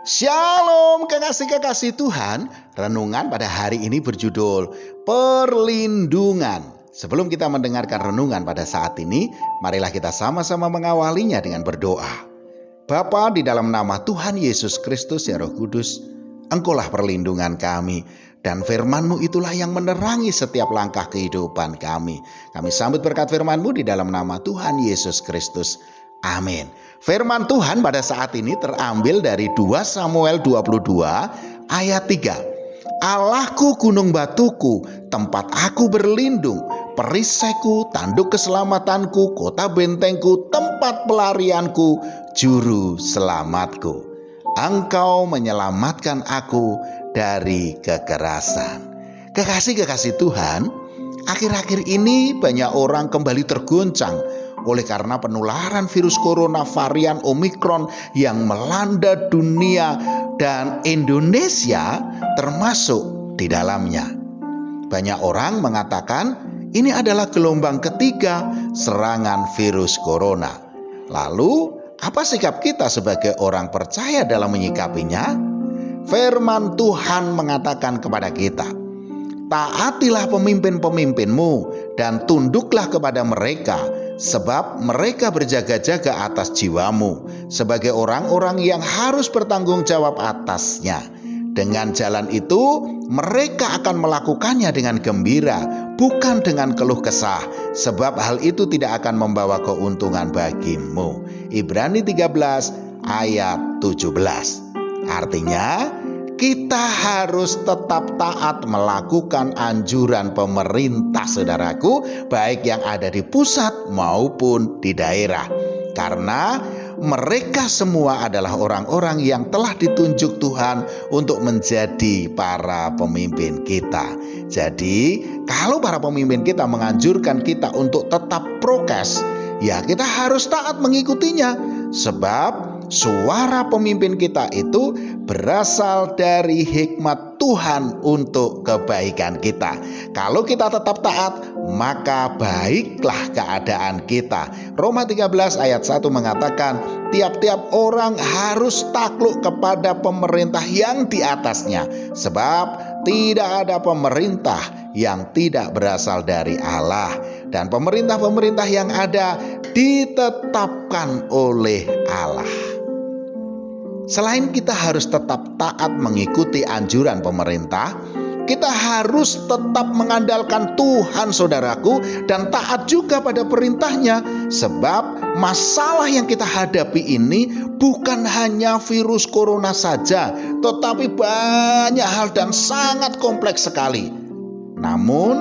Shalom kekasih-kekasih Tuhan. Renungan pada hari ini berjudul Perlindungan. Sebelum kita mendengarkan renungan pada saat ini, marilah kita sama-sama mengawalinya dengan berdoa. Bapa, di dalam nama Tuhan Yesus Kristus ya Roh Kudus, Engkaulah perlindungan kami, dan firman-Mu itulah yang menerangi setiap langkah kehidupan kami. Kami sambut berkat firman-Mu di dalam nama Tuhan Yesus Kristus. Amin. Firman Tuhan pada saat ini terambil dari 2 Samuel 22 ayat 3. Allahku gunung batuku, tempat aku berlindung, perisaiku, tanduk keselamatanku, kota bentengku, tempat pelarianku, juru selamatku. Engkau menyelamatkan aku dari kekerasan. Kekasih-kekasih Tuhan, akhir-akhir ini banyak orang kembali tergoncang oleh karena penularan virus corona varian Omikron yang melanda dunia dan Indonesia termasuk di dalamnya. Banyak orang mengatakan ini adalah gelombang ketiga serangan virus corona. Lalu, apa sikap kita sebagai orang percaya dalam menyikapinya? Firman Tuhan mengatakan kepada kita, taatilah pemimpin-pemimpinmu dan tunduklah kepada mereka, sebab mereka berjaga-jaga atas jiwamu sebagai orang-orang yang harus bertanggung jawab atasnya. Dengan jalan itu mereka akan melakukannya dengan gembira, bukan dengan keluh kesah, sebab hal itu tidak akan membawa keuntungan bagimu. Ibrani 13 ayat 17. Artinya, kita harus tetap taat melakukan anjuran pemerintah, saudaraku, baik yang ada di pusat maupun di daerah. Karena mereka semua adalah orang-orang yang telah ditunjuk Tuhan untuk menjadi para pemimpin kita. Jadi, kalau para pemimpin kita menganjurkan kita untuk tetap prokes, ya kita harus taat mengikutinya. Sebab suara pemimpin kita itu berasal dari hikmat Tuhan untuk kebaikan kita. Kalau kita tetap taat, maka baiklah keadaan kita. Roma 13 ayat 1 mengatakan, tiap-tiap orang harus takluk kepada pemerintah yang di atasnya, sebab tidak ada pemerintah yang tidak berasal dari Allah, dan pemerintah-pemerintah yang ada ditetapkan oleh Allah. Selain kita harus tetap taat mengikuti anjuran pemerintah, kita harus tetap mengandalkan Tuhan, saudaraku, dan taat juga pada perintahnya. Sebab masalah yang kita hadapi ini bukan hanya virus corona saja, tetapi banyak hal dan sangat kompleks sekali. Namun,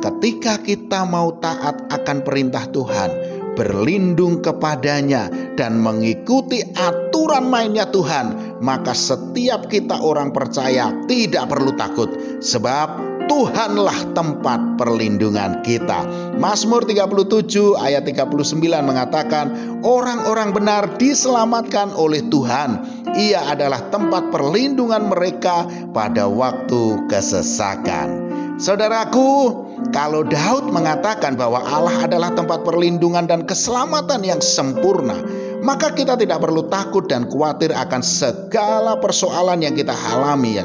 ketika kita mau taat akan perintah Tuhan, berlindung kepadanya dan mengikuti aturan mainnya Tuhan, maka setiap kita orang percaya tidak perlu takut, sebab Tuhanlah tempat perlindungan kita. Mazmur 37 ayat 39 mengatakan, orang-orang benar diselamatkan oleh Tuhan. Ia adalah tempat perlindungan mereka pada waktu kesesakan. Saudaraku, kalau Daud mengatakan bahwa Allah adalah tempat perlindungan dan keselamatan yang sempurna, maka kita tidak perlu takut dan khawatir akan segala persoalan yang kita alami.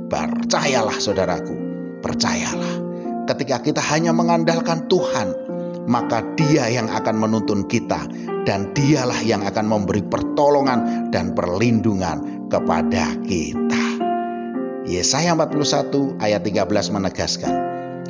Percayalah, saudaraku, percayalah. Ketika kita hanya mengandalkan Tuhan, maka Dia yang akan menuntun kita, dan Dialah yang akan memberi pertolongan dan perlindungan kepada kita. Yesaya 41 ayat 13 menegaskan,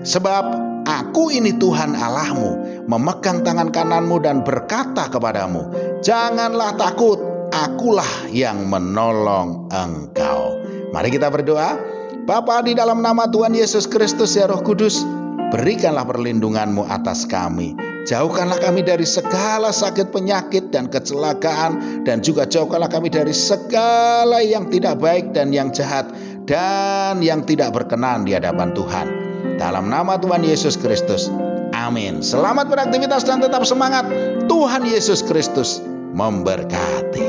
sebab aku ini Tuhan Allahmu, memegang tangan kananmu dan berkata kepadamu, janganlah takut, akulah yang menolong engkau. Mari kita berdoa. Bapa, di dalam nama Tuhan Yesus Kristus ya Roh Kudus, berikanlah perlindungan-Mu atas kami. Jauhkanlah kami dari segala sakit penyakit dan kecelakaan, dan juga jauhkanlah kami dari segala yang tidak baik dan yang jahat, dan yang tidak berkenan di hadapan Tuhan. Dalam nama Tuhan Yesus Kristus, amin. Selamat beraktivitas dan tetap semangat. Tuhan Yesus Kristus memberkati.